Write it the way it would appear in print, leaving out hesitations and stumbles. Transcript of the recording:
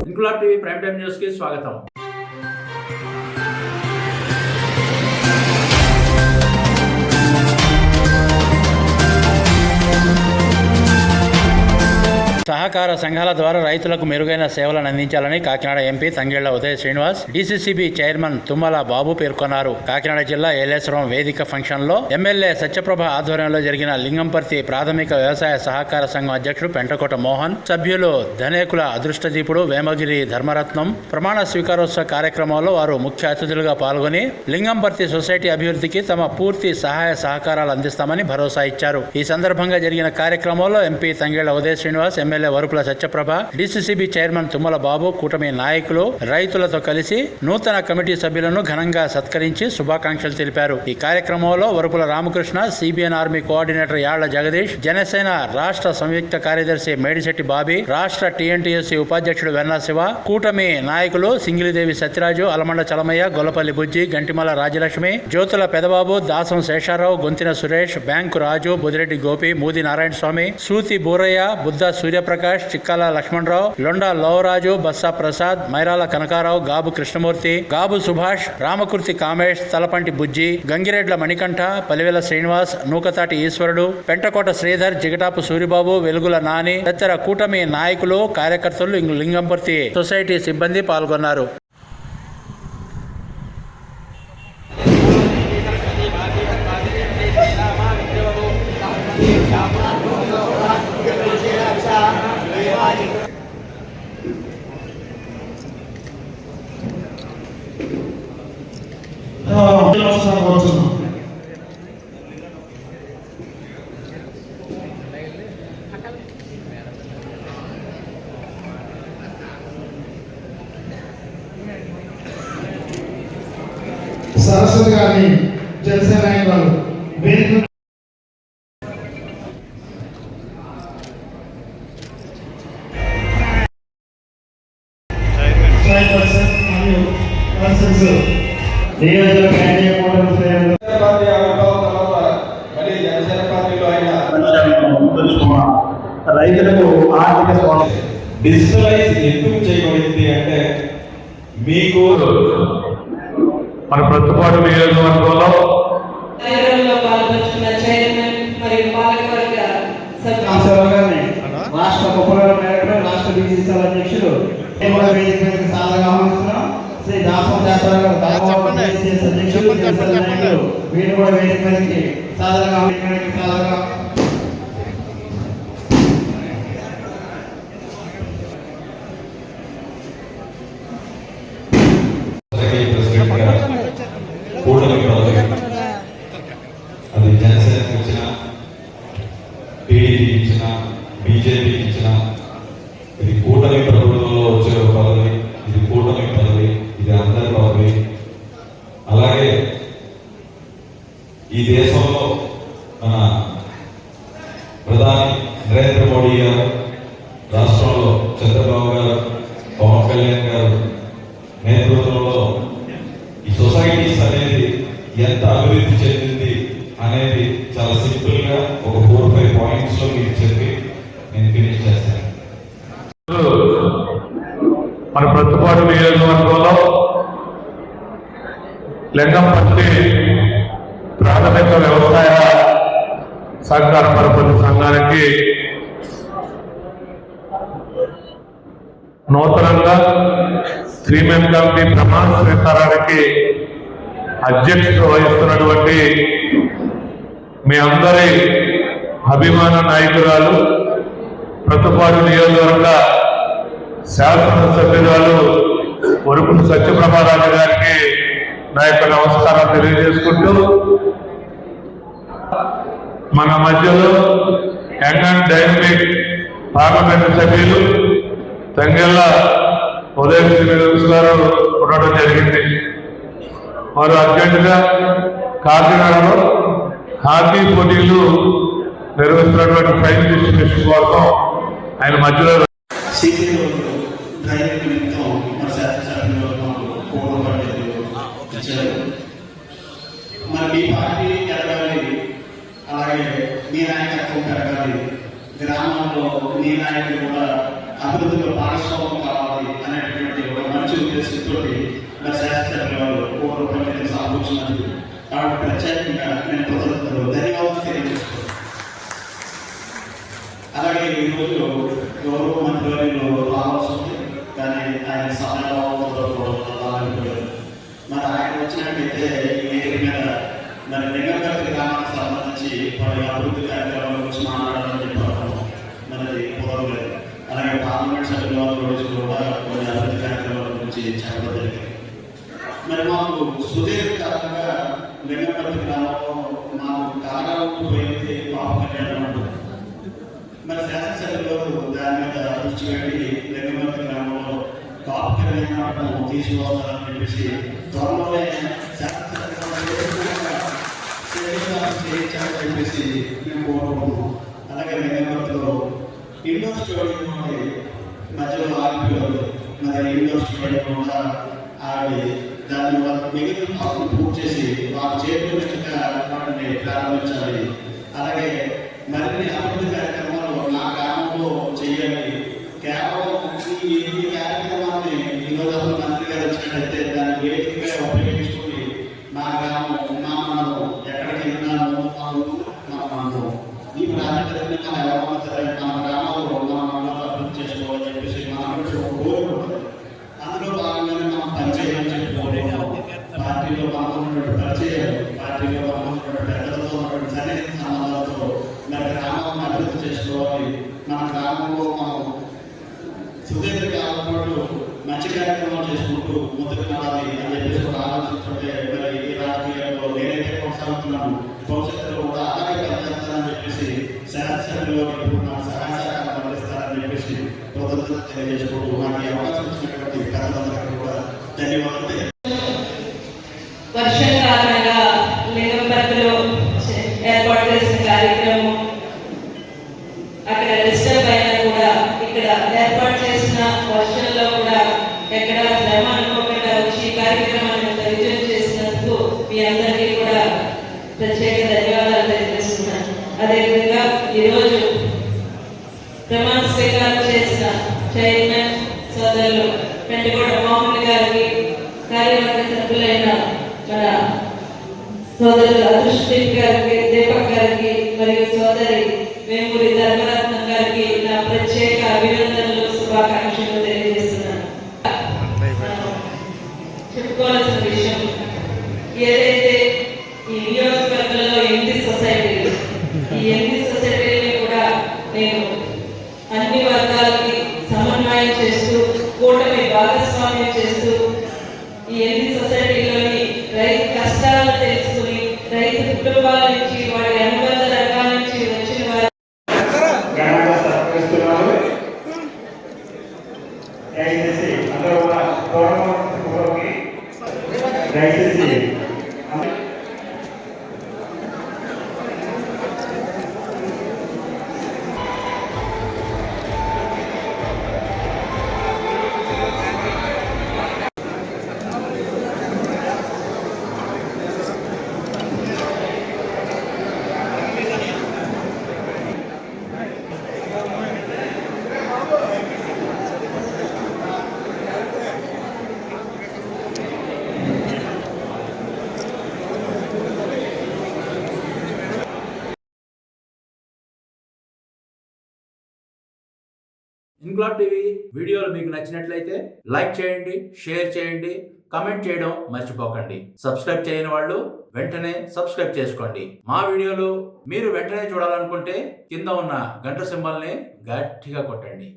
Inquilab TV prime time news కి స్వాగతం. సహకార సంఘాల ద్వారా రైతులకు మెరుగైన సేవలను అందించాలని Kakinada MP Tangella Udaya Srinivas, DCCB chairman Tummala బాబు పేర్కొన్నారు. కాకినాడ జిల్లా ఏలేశ్వరం వేదిక ఫంక్షన్ లో ఎమ్మెల్యే సత్యప్రభ ఆధ్వర్యంలో జరిగిన లింగంపర్తి ప్రాథమిక వ్యవసాయ సహకార సంఘం అధ్యక్షుడు పెంటకోట మోహన్, సభ్యులు ధనేకుల అదృష్టదీపుడు, వేమగిరి ధర్మరత్నం ప్రమాణ స్వీకారోత్సవ కార్యక్రమంలో వారు ముఖ్య అతిథులుగా పాల్గొని లింగంపర్తి సొసైటీ అభివృద్ధికి తమ పూర్తి సహాయ సహకారాలు అందిస్తామని భరోసా ఇచ్చారు. ఈ సందర్భంగా జరిగిన కార్యక్రమంలో MP Tangella Udaya Srinivas, MLA Varupula Satyaprabha, DCCB chairman Tummala Babu, కూటమి నాయకులు రైతులతో కలిసి నూతన కమిటీ సభ్యులను ఘనంగా సత్కరించి శుభాకాంక్షలు తెలిపారు. ఈ కార్యక్రమంలో Varupula Ramakrishna, CBN army coordinator Yalla Jagadish, Janasena రాష్ట్ర సంయుక్త కార్యదర్శి మేడిశెట్టి బాబీ, రాష్ట్ర టీఎన్టీయూసీ ఉపాధ్యక్షుడు వెన్నా శివ, కూటమి నాయకులు సింగిలిదేవి సత్యరాజు, అలమండ చలమయ్య, గొల్లపల్లి బుజ్జి, గంటిమల రాజలక్ష్మి, జ్యోతుల పెదబాబు, దాసం శేషారావు, గొంతిన సురేష్, బ్యాంకు రాజు, బుదిరెడ్డి గోపి, మూది నారాయణ స్వామి, సూతి బూరయ్య, బుద్ధ సూర్యప్రకాష్, చిక్కాల లక్ష్మణరావు, లొండా లోవరాజు, బస్సా ప్రసాద్, మైరాల కనకారావు, గాబు కృష్ణమూర్తి, గాబు సుభాష్, రామకుర్తి కామేష్, తలపంటి బుజ్జి, గంగిరెడ్ల మణికంఠ, పలివెల శ్రీనివాస్, నూకతాటి ఈశ్వరుడు, పెంటకోట శ్రీధర్, జిగటాపు సూరిబాబు, వెలుగుల నాని తదితర కూటమి నాయకులు, కార్యకర్తలు, లింగంపర్తి సొసైటీ సిబ్బంది పాల్గొన్నారు. సరస్వతి గారిని జనసేన నాయకులు వేదిక రైతులకు ఆర్థిక డిజిటలైజ్ ఎందుకు చేయబడింది అంటే మీకు మన ప్రతిపాటు నియోజకవర్గంలో రాష్ట్ర ఉపకుల డైరెక్టర్, రాష్ట్ర బీసీసీ అధ్యక్షుడు శ్రీ దాసం శాస్త్రరావు అధ్యక్షుడు, వీరు కూడా వేదిక మీదకి సాధారణంగా అది జనసేనకి ఇచ్చిన, టీడీపీకి ఇచ్చిన, బీజేపీకి ఇచ్చిన, ఇది కూటమి ప్రభుత్వంలో వచ్చే పదవి, ఇది కూటమి పదవి, ఇది అందరి పదవి. అలాగే ఈ దేశంలో మన ప్రధాని నరేంద్ర మోడీ గారు, రాష్ట్రంలో చంద్రబాబు గారు, పవన్ కళ్యాణ్ గారు నేతృత్వంలో ఈ సొసైటీస్ అనేది ఎంత అభివృద్ధి చెందింది అనేది చాలా సింపుల్ గా ఒక 4-5 పాయింట్స్ లో మీకు చెప్పి నేను ఫినిష్ చేస్తాను. మన ప్రతిపాటు నియోజకవర్గంలో లింగంపర్తి ప్రాథమిక వ్యవసాయ సహకార పరపతి సంఘానికి నూతనంగా శ్రీమెన్ కమిటీ ప్రమాణ స్వీకారానికి అధ్యక్షత వహిస్తున్నటువంటి మీ అందరి అభిమాన నాయకురాలు, ప్రతిపాడు నియోజకవర్గ శాసనసభ్యురాలు వరుపుల సత్యప్రభారాజు గారికి నా యొక్క నమస్కారం తెలియజేసుకుంటూ, మన మధ్యలో యంగ్ అండ్ డైనమిక్ పార్లమెంటు సభ్యులు తంగెళ్ల ఉదయ శ్రీనివాస్ గారు ఉండడం జరిగింది. వారు అర్జెంటుగా కాకినాడలో హాకీ పోటీలు నిర్వహిస్తున్నటువంటి ప్రైజ్ డిస్ట్రిబ్యూషన్ కోసం ఆయన మధ్యలో ధైర్యం నిమిత్తం మన శాసనసభ్యులు ఇచ్చారు. మరి మీ పార్టీ ఎదగాలి, అలాగే మీ నాయకత్వం పెరగాలి, గ్రామాల్లో మీ నాయకులు కూడా అభివృద్ధిలో భాగస్వామ్యం కావాలి అనేటువంటి ఒక మంచి ఉద్దేశంతో మరి శాస్త్రజ్ఞుల వారు పూర్వపల్లిని సమకూర్చున్నారు. కాబట్టి ప్రత్యేకంగా నేను కృతజ్ఞతలు ధన్యవాదాలు తెలియజేస్తున్నాను. అలాగే ఈరోజు గౌరవ మంత్రివర్యులు రావాల్సి ఉంది, కానీ ఆయన సమయంలో మరి ఆయన వచ్చినట్లయితే ఈ వేదిక మీద మరి లింగంపల్లి గ్రామానికి సంబంధించి వారి అభివృద్ధి కార్యక్రమాల గురించి మాట్లాడాలని చెప్పారు. మనది కుదరలేదు. అలాగే పార్లమెంట్ సభ్యుల రోజు కూడా కొన్ని అభివృద్ధి కార్యక్రమాల గురించి చెప్పడం జరిగింది. మరి మాకు సుదీర్ఘకాలంగా లింగంపల్లి గ్రామంలో మాకు కాలం పోయింది పాప కళ్యాణం ఉంటుంది. మరి శాసనసభ్యులు దాని మీద దృష్టి పెట్టి లింగంపల్లి గ్రామంలో పాప కళ్యాణం తీసుకోవాలని చెప్పేసి త్వరలోనే చేయించాలని చెప్పేసి మేము కోరుకుంటున్నాం. అలాగే లింగంపల్లిలో ఇండోర్ స్టేడియం మధ్యలో ఆగిపోయారు. మరి ఇండోర్ స్టేడియం కూడా ఆగి దాన్ని వాళ్ళు మిగిలిన పనులు పూర్తి చేసి వాళ్ళ చేతులు వాటిని ప్రారంభించాలి. అలాగే మరిన్ని అభివృద్ధి కార్యక్రమాలు నా గ్రామంలో చేయాలి. కేవలం ఈ కార్యక్రమాన్ని ఈరోజు మంత్రి గారు వచ్చినట్లయితే దాన్ని వేదికగా ఉపయోగించుకుని మా గ్రామం మనం ఎక్కడికి వెళ్ళినాము మనం ఈ ప్రాంతాన్ని మనం ఎవరైనా సరే మన గ్రామంలో మనం అభివృద్ధి చేసుకోవాలని చెప్పేసి మనం కోరుకుంటాం. అందులో భాగంగానే మనం పనిచేయాలని చెప్పుకోవడం, పార్టీలో మనకున్నటువంటి పరిచయం, పార్టీలో మనకున్నటువంటి పెద్దలతో ఉన్నటువంటి సన్నిహిత సంబంధాలతో మన గ్రామాన్ని అభివృద్ధి చేసుకోవాలి. మన గ్రామంలో మనం సుదీర్ఘకాలం పాటు మంచి కార్యక్రమాలు చేసుకుంటూ ముందుకు నడాలి అని చెప్పేసి ఒక ఆలోచించుకుంటే మరి ఈ రాజకీయాల్లో నేనైతే కొనసాగుతున్నాను, భవిష్యత్తులో కూడా అలాగే పనిచేస్తానని చెప్పేసి శాసనసభ్యులు ఇప్పుడు నాకు సహాయ సహకారం అందిస్తారని చెప్పేసి కృతజ్ఞతలు తెలియజేసుకుంటూ నాకు ఈ అవకాశం ఇచ్చినటువంటి పెద్దలందరికీ కూడా ధన్యవాదాలు. వర్షం కారణంగా లింగంపల్లిలో ఏర్పాటు చేసిన కార్యక్రమం అక్కడ డిస్టర్బ్ అయినా కూడా ఇక్కడ ఏర్పాటు చేసిన వర్షంలో కూడా ఎక్కడ శ్రమ అనుకోకుండా వచ్చి కార్యక్రమాన్ని విజయం చేసినందుకు మీ అందరికీ కూడా ప్రత్యేక ధన్యవాదాలు తెలియజేస్తున్నాను. అదేవిధంగా ఈరోజు ప్రమాణ స్వీకారం చేసిన చైర్మన్ సోదరులు పెంటగూడ మోహన్ గారికి, కార్యవర్గ సభ్యులైన మన సోదరులు అదృష్టదీప్ గారికి, దీపక్ గారికి మరియు సోదరి వేమూరి ధర్మరత్నం గారికి నా ప్రత్యేక అభినందనలు, శుభాకాంక్షలు తెలియజేస్తున్నాను. చెప్పుకోవాల్సిన విషయం ఏదైతే ఈ నియోజకవర్గంలో ఎంపీ సొసైటీలు, ఈ ఎంపీ సొసైటీని కూడా నేను అన్ని వర్గాలకి సమన్వయం చేస్తూ కూటమి భాగస్వామ్యం చేస్తూ ఈ ఎంపీ సొసైటీలోని రైతు కష్టాలను తెలుసుకుని రైతు కుటుంబాల నుంచి వారి అనుబంధ రంగాల నుంచి వచ్చిన వారి దయచేసి అందరూ కూడా దయచేసి ఇంక్లాబ్ టీవీ వీడియోలు మీకు నచ్చినట్లయితే లైక్ చేయండి, షేర్ చేయండి, కమెంట్ చేయడం మర్చిపోకండి. సబ్స్క్రైబ్ చేయని వాళ్ళు వెంటనే సబ్స్క్రైబ్ చేసుకోండి. మా వీడియోలు మీరు వెంటనే చూడాలనుకుంటే కింద ఉన్న గంట సింబల్ని గట్టిగా కొట్టండి.